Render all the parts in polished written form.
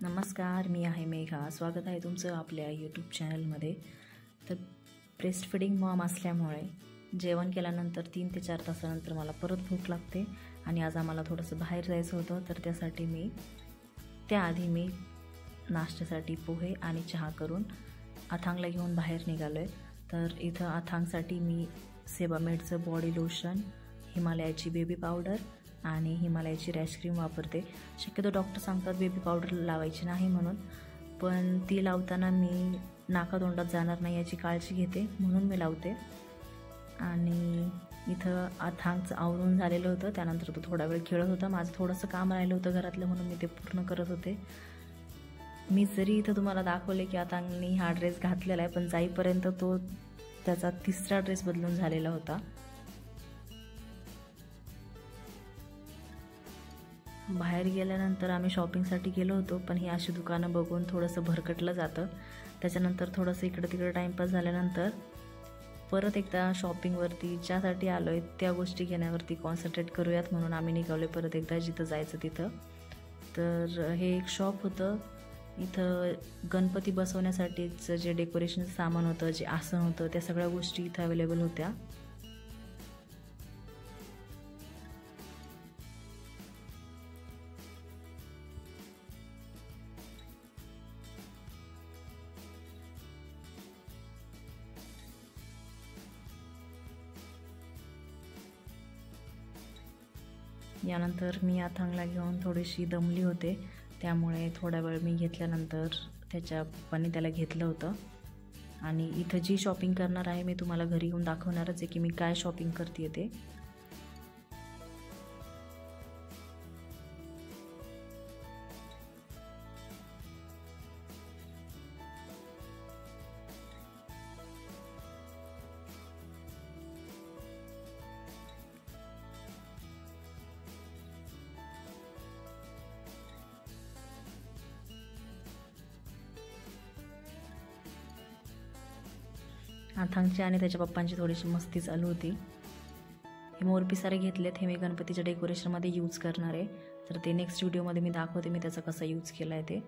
नमस्कार, मी आहे मेघा. स्वागत आहे तुमचं आपल्या यूट्यूब चॅनलमध्ये. तर ब्रेस्ट फिडिंग मॉम असल्यामुळे जेवण केल्यानंतर 3 ते 4 तासानंतर मला परत भूक लागते आणि आज आम्हाला थोडंसं बाहेर जायचं होतं. तर त्यासाठी त्याआधी मी नाश्त्यासाठी पोहे आणि चहा करून अथांगला घेऊन बाहेर निघालो आहे. तर इथं अथांगसाठी मी सेबामेडचं बॉडी लोशन, हिमालयाची बेबी पावडर आणि हिमालयाची रॅश क्रीम वापरते. शक्यतो डॉक्टर सांगतात बेबी पावडर लावायची नाही म्हणून, पण ती लावताना मी नाकातोंडात जाणार नाही याची काळजी घेते म्हणून मी लावते. आणि इथं अथांगचं आवरून झालेलं होतं. त्यानंतर तो थोडा वेळ खेळत होता. माझं थोडंसं काम राहिलं होतं घरातलं म्हणून मी ते पूर्ण करत होते. मी जरी इथं तुम्हाला दाखवले की अथांगनी हा ड्रेस घातलेला आहे, पण जाईपर्यंत तो त्याचा 3रा ड्रेस बदलून झालेला होता. बाहेर गेल्यानंतर आम्ही शॉपिंगसाठी गेलो होतो, पण ही अशी दुकानं बघून थोडंसं भरकटलं जातं. त्याच्यानंतर थोडंसं इकडं तिकडं टाईमपास झाल्यानंतर परत एकदा शॉपिंगवरती ज्यासाठी आलो आहे त्या गोष्टी घेण्यावरती कॉन्सन्ट्रेट करूयात म्हणून आम्ही निघालो परत एकदा जिथं जायचं तिथं. तर हे एक शॉप होतं. इथं गणपती बसवण्यासाठीचं जे डेकोरेशनचं सामान होतं, जे आसन होतं, त्या सगळ्या गोष्टी इथं अवेलेबल होत्या. यानंतर मी अथांगला घेऊन थोडीशी दमली होते, त्यामुळे थोडा वेळ मी घेतल्यानंतर त्याच्या पप्पांनी त्याला घेतलं होतं. आणि इथं जी शॉपिंग करणार आहे मी तुम्हाला घरी येऊन दाखवणारच आहे की मी काय शॉपिंग करते ते. अथांगची आणि त्याच्या पप्पांची थोडीशी मस्ती चालू होती. हे मोरपिसारे घेतलेत, हे मी गणपतीच्या डेकोरेशनमध्ये यूज करणार आहे. तर ते नेक्स्ट व्हिडिओमध्ये मी दाखवते मी त्याचा कसा यूज केला आहे ते.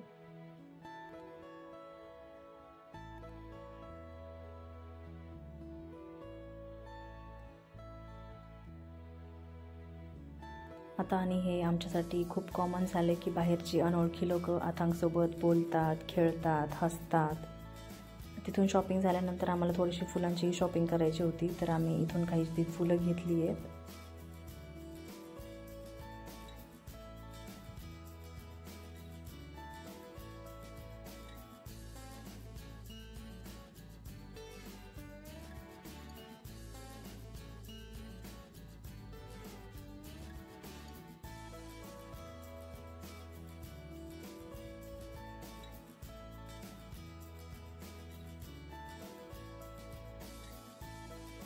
आता आणि हे आमच्यासाठी खूप कॉमन झाले की बाहेरची अनोळखी लोक अथांगसोबत बोलतात, खेळतात, हसतात. तिथून शॉपिंग झाल्यानंतर आम्हाला थोडीशी फुलांची शॉपिंग करायची होती, तर आम्ही इथून काही फुलं घेतली आहेत.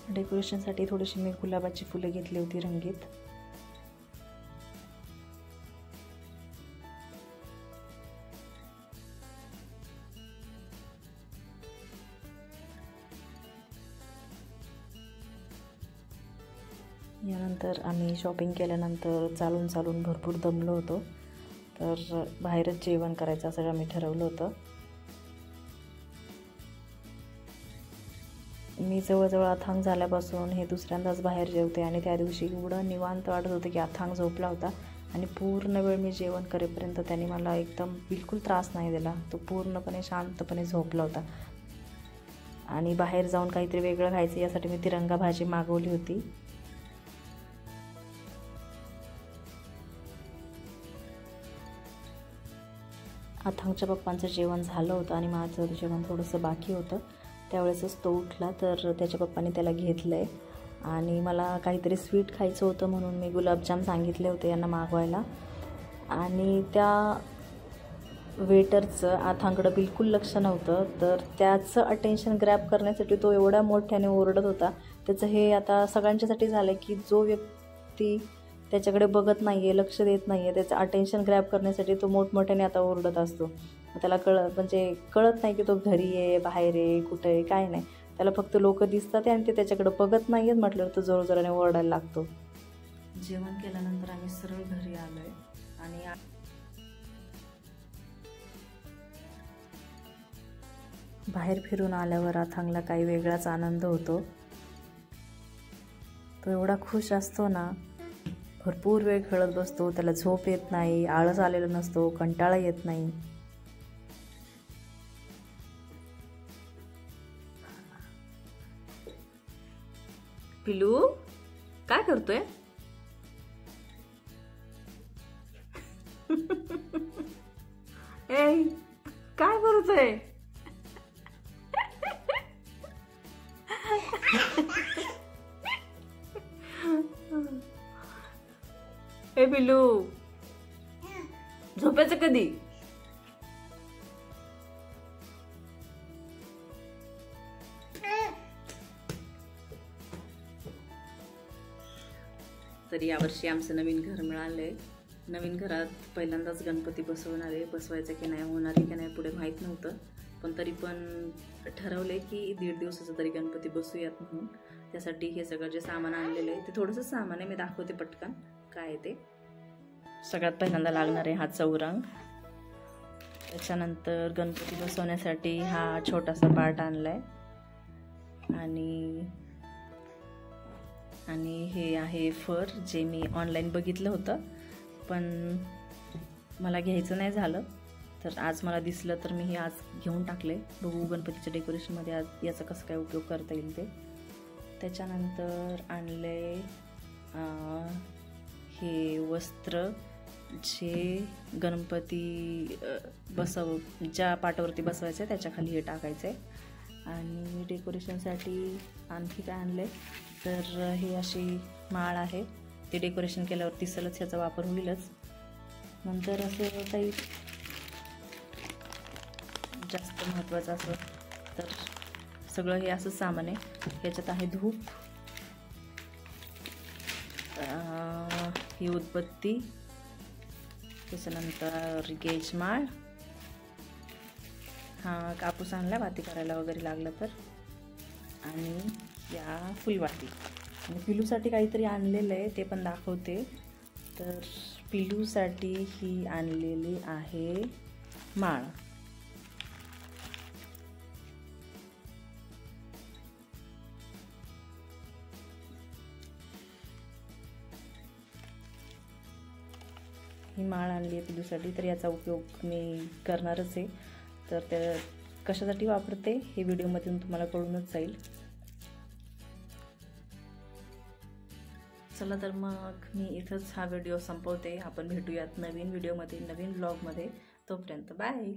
डेकोरेशनसाठी थोडीशी मी गुलाबाची फुलं घेतली होती रंगीत. यानंतर आम्ही शॉपिंग केल्यानंतर चालून भरपूर दमलो होतो, तर बाहेरच जेवण करायचं असं आम्ही ठरवलं होतं. मी जवळजवळ अथांग झाल्यापासून हे दुसऱ्यांदाच बाहेर जेवते आणि त्या दिवशी एवढं निवांत वाटत होतं की अथांग झोपला होता आणि पूर्ण वेळ मी जेवण करेपर्यंत त्याने मला एकदम बिलकुल त्रास नाही दिला. तो पूर्णपणे शांतपणे झोपला होता. आणि बाहेर जाऊन काहीतरी वेगळं खायचं यासाठी मी तिरंगा भाजी मागवली होती. अथांगच्या पप्पांचं जेवण झालं होतं आणि माझं जेवण थोडंसं बाकी होतं. त्यावेळेसच तो उठला, तर त्याच्या पप्पांनी त्याला घेतलं आहे. आणि मला काहीतरी स्वीट खायचं होतं म्हणून मी गुलाबजाम सांगितले होते यांना मागवायला. आणि त्या वेटरचं अथांगकडं बिलकुल लक्ष नव्हतं, तर त्याचं अटेन्शन ग्रॅब करण्यासाठी तो एवढ्या मोठ्याने ओरडत होता. त्याचं हे आता सगळ्यांच्यासाठी झालं की जो व्यक्ती त्याच्याकडे बघत नाही आहे, लक्ष देत नाही आहे, त्याचं अटेन्शन ग्रॅब करण्यासाठी तो मोठमोठ्याने आता ओरडत असतो. त्याला कळत नाही की तो घरी आहे, बाहेर आहे, कुठं आहे, काय नाही. त्याला फक्त लोक दिसतात आणि ते त्याच्याकडे बघत नाही आहेत म्हटल्यावर तो जोरजोराने ओरडायला लागतो. जेवण केल्यानंतर आम्ही सरळ घरी आलो आहे आणि बाहेर फिरून आल्यावर अथांगला काही वेगळाच आनंद होतो. तो एवढा खुश असतो ना, भरपूर वेळ खेळत बसतो. त्याला झोप येत नाही, आळस आलेला नसतो, कंटाळा येत नाही. पिलू काय करतोय? ए काय करतोय? ए पिलू झोपायचं कधी? तर यावर्षी आमचं नवीन घर मिळालंय. नवीन घरात पहिल्यांदाच गणपती बसवणार आहे. बसवायचं की नाही, होणार आहे की नाही पुढे माहीत नव्हतं, पण तरी पण ठरवलंय की 1.5 दिवसाचा तरी गणपती बसूयात म्हणून. त्यासाठी हे सगळं जे सामान आणलेलं आहे ते थोडंसं सामान आहे, मी दाखवते पटकन काय आहे ते. सगळ्यात पहिल्यांदा लागणार आहे हा चौरंग. त्याच्यानंतर गणपती बसवण्यासाठी हा छोटासा पार्ट आणलाय आणि हे आहे फर, जे मी ऑनलाईन बघितलं होतं पण मला घ्यायचं नाही झालं. तर आज मला दिसलं तर मी हे आज घेऊन टाकले. बघू गणपतीच्या डेकोरेशनमध्ये आज याचा कसं काय उपयोग करता येईल ते. त्याच्यानंतर आणले हे वस्त्र, जे गणपती ज्या पाटावरती बसवायचं त्याच्या खाली हे टाकायचं आहे. आणि डेकोरेशनसाठी आणखी काय आणले तर हे अशी माळ आहे. ते डेकोरेशन केल्यावर दिसेलच, ह्याचा वापर होईलच. नंतर असं काही जास्त महत्त्वाचं असं तर सगळं हे असं सामान आहे. ह्याच्यात आहे धूप, ही उदबत्ती, त्याच्यानंतर गेजमाळ, हा कापूस आणला वाती करायला वगैरे लागलं तर, आणि या फुलवाती. आणि पिलूसाठी काहीतरी आणलेलं आहे ते पण दाखवते. तर पिलूसाठी ही आणलेली आहे माळ. ही माळ आणली आहे पिलूसाठी. तर याचा उपयोग मी करणारच आहे. तर त्या कशासाठी वापरते हे व्हिडिओमधून तुम्हाला कळूनच जाईल. चला तर मग मी इथंच हा व्हिडिओ संपवते. आपण भेटूयात नवीन व्हिडिओमध्ये, नवीन ब्लॉगमध्ये. तोपर्यंत बाय.